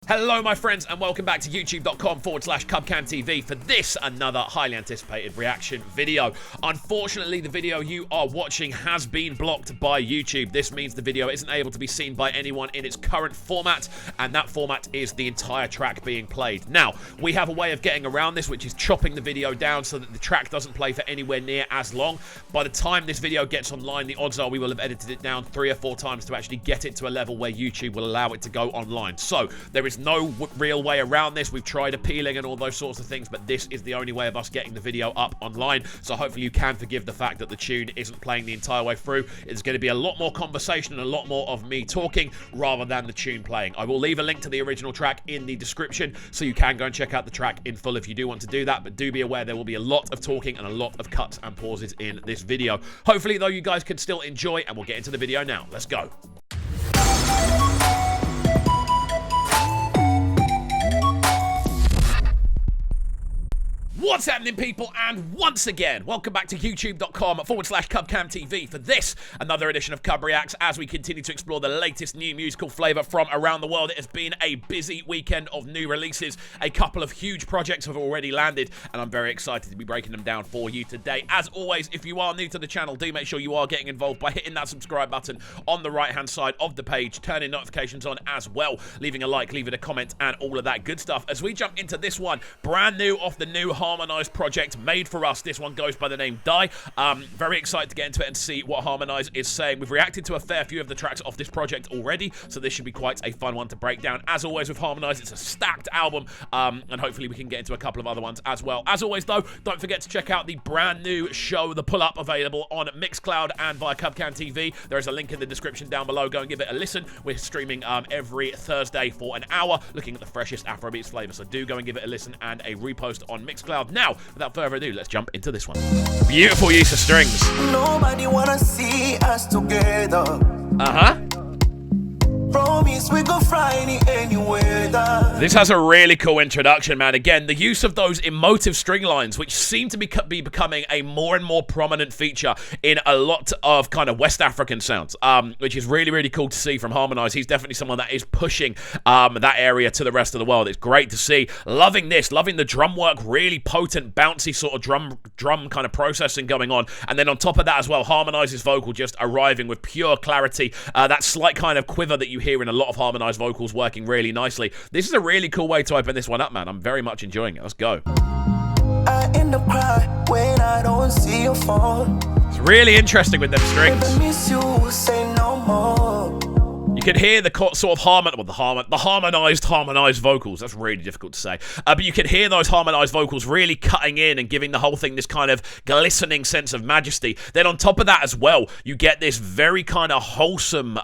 Hello my friends and welcome back to youtube.com/CubCamTV for this another highly anticipated reaction video. Unfortunately, the video you are watching has been blocked by YouTube. This means the video isn't able to be seen by anyone in its current format, and that format is the entire track being played. Now, we have a way of getting around this, which is chopping the video down so that the track doesn't play for anywhere near as long. By the time this video gets online, the odds are we will have edited it down 3 or 4 times to actually get it to a level where YouTube will allow it to go online. So, there is no real way around this. We've tried appealing and all those sorts of things, but this is the only way of us getting the video up online. So hopefully you can forgive the fact that the tune isn't playing the entire way through. It's going to be a lot more conversation and a lot more of me talking rather than the tune playing. I will leave a link to the original track in the description so you can go and check out the track in full if you do want to do that, but do be aware there will be a lot of talking and a lot of cuts and pauses in this video. Hopefully though you guys can still enjoy, and we'll get into the video now. Let's go. What's happening, people? And once again, welcome back to youtube.com/CubCamTV for this, another edition of CUBREACTS, as we continue to explore the latest new musical flavour from around the world. It has been a busy weekend of new releases. A couple of huge projects have already landed, and I'm very excited to be breaking them down for you today. As always, if you are new to the channel, do make sure you are getting involved by hitting that subscribe button on the right-hand side of the page, turning notifications on as well, leaving a like, leaving a comment, and all of that good stuff. As we jump into this one, brand new off the new Harmonize project made for us. This one goes by the name Die. Very excited to get into it and see what Harmonize is saying. We've reacted to a fair few of the tracks off this project already, so this should be quite a fun one to break down. As always with Harmonize, it's a stacked album, and hopefully we can get into a couple of other ones as well. As always though, don't forget to check out the brand new show, The Pull Up, available on Mixcloud and via CubCamTV. There is a link in the description down below. Go and give it a listen. We're streaming every Thursday for an hour, looking at the freshest Afrobeats flavour, so do go and give it a listen and a repost on Mixcloud. Now, without further ado, let's jump into this one. Beautiful use of strings. Nobody wanna see us together. Promise we go Friday anywhere. This has a really cool introduction, man. Again, the use of those emotive string lines, which seem to be becoming a more and more prominent feature in a lot of kind of West African sounds, which is really, really cool to see from Harmonize. He's definitely someone that is pushing that area to the rest of the world. It's great to see. Loving this, loving the drum work, really potent, bouncy sort of drum kind of processing going on. And then on top of that as well, Harmonize's vocal just arriving with pure clarity. That slight kind of quiver that you hear in a lot of Harmonized vocals working really nicely. This is a really cool way to open this one up, man. I'm very much enjoying it. Let's go. I end up crying when I don't see your phone. It's really interesting with them strings. I miss you, say no more. You can hear the sort of harmonized vocals. That's really difficult to say. But you can hear those harmonized vocals really cutting in and giving the whole thing this kind of glistening sense of majesty. Then on top of that as well, you get this very kind of wholesome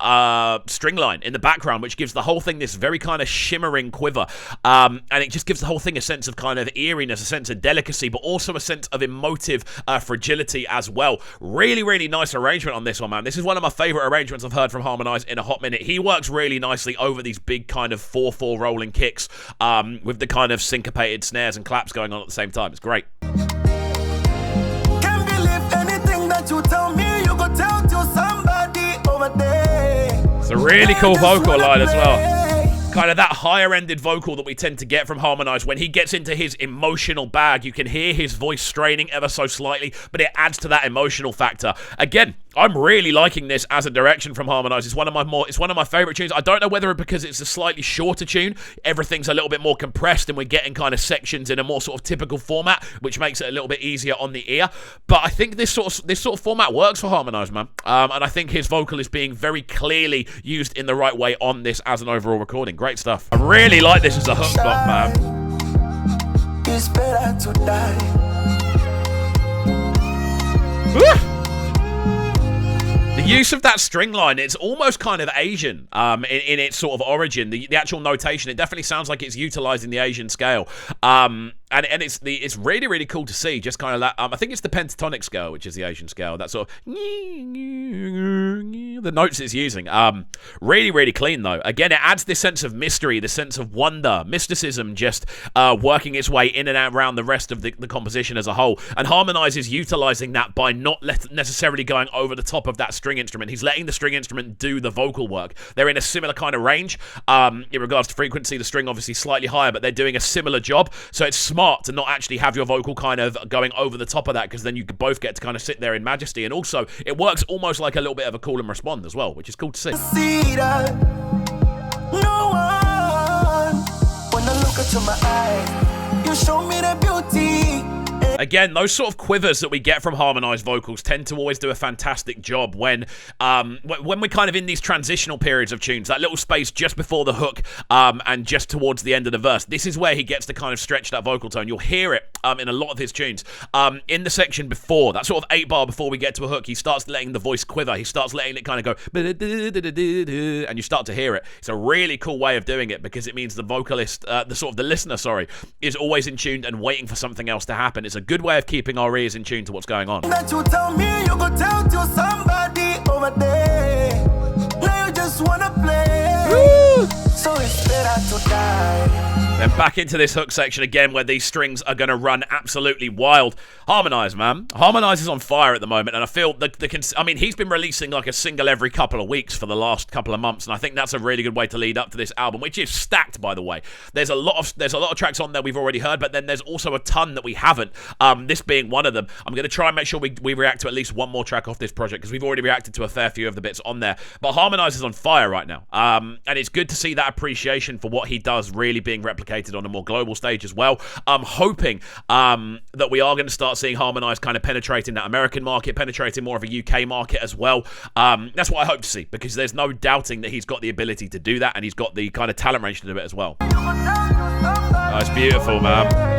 string line in the background, which gives the whole thing this very kind of shimmering quiver. And it just gives the whole thing a sense of kind of eeriness, a sense of delicacy, but also a sense of emotive fragility as well. Really, really nice arrangement on this one, man. This is one of my favorite arrangements I've heard from Harmonize in a hot minute. He works really nicely over these big kind of 4/4 rolling kicks with the kind of syncopated snares and claps going on at the same time. It's great. Can't believe anything that you tell me. You go tell to somebody over there. It's a really cool vocal line as well. Kind of that higher-ended vocal that we tend to get from Harmonize. When he gets into his emotional bag, you can hear his voice straining ever so slightly, but it adds to that emotional factor. Again, I'm really liking this as a direction from Harmonize. It's one of my favorite tunes. I don't know whether because it's a slightly shorter tune, everything's a little bit more compressed and we're getting kind of sections in a more sort of typical format, which makes it a little bit easier on the ear. But I think this sort of format works for Harmonize, man. And I think his vocal is being very clearly used in the right way on this as an overall recording. Great stuff. I really like this as a hook block, man. It's better to die. The use of that string line, it's almost kind of Asian in its sort of origin. The actual notation, it definitely sounds like it's utilizing the Asian scale. And it's really, really cool to see. Just kind of that. I think it's the pentatonic scale, which is the Asian scale. That sort of the notes it's using. Really, really clean though. Again, it adds this sense of mystery, this sense of wonder, mysticism, just working its way in and out around the rest of the composition as a whole. And Harmonize is utilizing that by not necessarily going over the top of that string string instrument. He's letting the string instrument do the vocal work. They're in a similar kind of range. In regards to frequency, the string obviously slightly higher, but they're doing a similar job. So it's smart to not actually have your vocal kind of going over the top of that, because then you both get to kind of sit there in majesty. And also, it works almost like a little bit of a call and respond as well, which is cool to see. See that no one when I look into my eyes, you show me the beauty. Again, those sort of quivers that we get from Harmonize vocals tend to always do a fantastic job when we're kind of in these transitional periods of tunes, that little space just before the hook and just towards the end of the verse. This is where he gets to kind of stretch that vocal tone. You'll hear it in a lot of his tunes. In the section before, that sort of 8-bar before we get to a hook, he starts letting the voice quiver. He starts letting it kind of go, and you start to hear it. It's a really cool way of doing it, because it means the vocalist, the listener, is always in tune and waiting for something else to happen. It's a good way of keeping our ears in tune to what's going on. That you tell me you go tell to somebody over there. Now you just wanna play. Woo! So it's better to die. Then back into this hook section again, where these strings are going to run absolutely wild. Harmonize, man. Harmonize is on fire at the moment, and I feel he's been releasing like a single every couple of weeks for the last couple of months, and I think that's a really good way to lead up to this album, which is stacked, by the way. There's a lot of tracks on there we've already heard, but then there's also a ton that we haven't. This being one of them. I'm going to try and make sure we react to at least one more track off this project, because we've already reacted to a fair few of the bits on there. But Harmonize is on fire right now, and it's good to see that appreciation for what he does really being replicated on a more global stage as well. I'm hoping that we are going to start seeing Harmonize kind of penetrating that American market, penetrating more of a UK market as well. That's what I hope to see, because there's no doubting that he's got the ability to do that, and he's got the kind of talent range to do it as well. Oh, it's beautiful, man.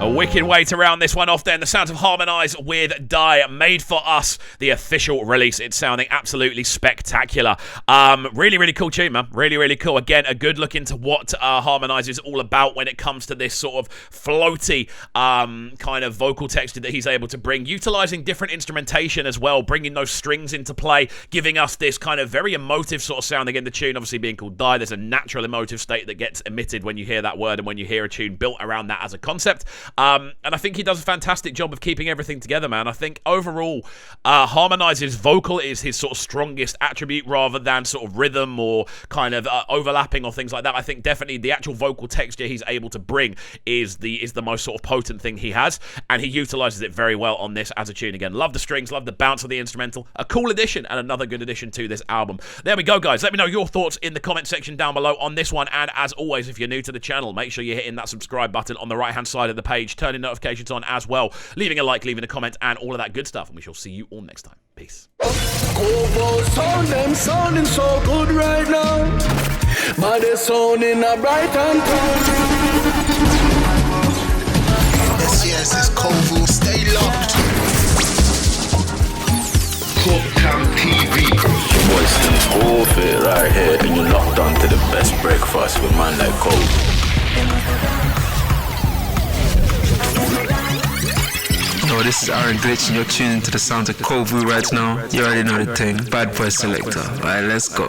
A wicked way to round this one off then. The sounds of Harmonize with Die, made for us, the official release. It's sounding absolutely spectacular. Really, really cool tune, man. Really, really cool. Again, a good look into what Harmonize is all about when it comes to this sort of floaty kind of vocal texture that he's able to bring, utilizing different instrumentation as well, bringing those strings into play, giving us this kind of very emotive sort of sounding in the tune. Obviously being called Die, there's a natural emotive state that gets emitted when you hear that word and when you hear a tune built around that as a concept. And I think he does a fantastic job of keeping everything together, man. I think overall, Harmonize's vocal is his sort of strongest attribute, rather than sort of rhythm or kind of overlapping or things like that. I think definitely the actual vocal texture he's able to bring is the most sort of potent thing he has, and he utilizes it very well on this as a tune. Again, love the strings, love the bounce of the instrumental. A cool addition and another good addition to this album. There we go, guys. Let me know your thoughts in the comment section down below on this one, and as always, if you're new to the channel, make sure you're hitting that subscribe button on the right hand side of the page, turning notifications on as well, leaving a like, leaving a comment, and all of that good stuff, and we shall see you all next time. Peace. Them sounding so good right now, but they're sounding a bright and Yes, it's Kovu, stay locked. Cooktown TV. Your boy Slim Forfeit right here, and you're locked on to the best breakfast with man like Cole. Yo, this is Aaron Glitch, and you're tuning to the sounds of Kovu right now. You already know the thing. Bad boy selector. Alright, let's go.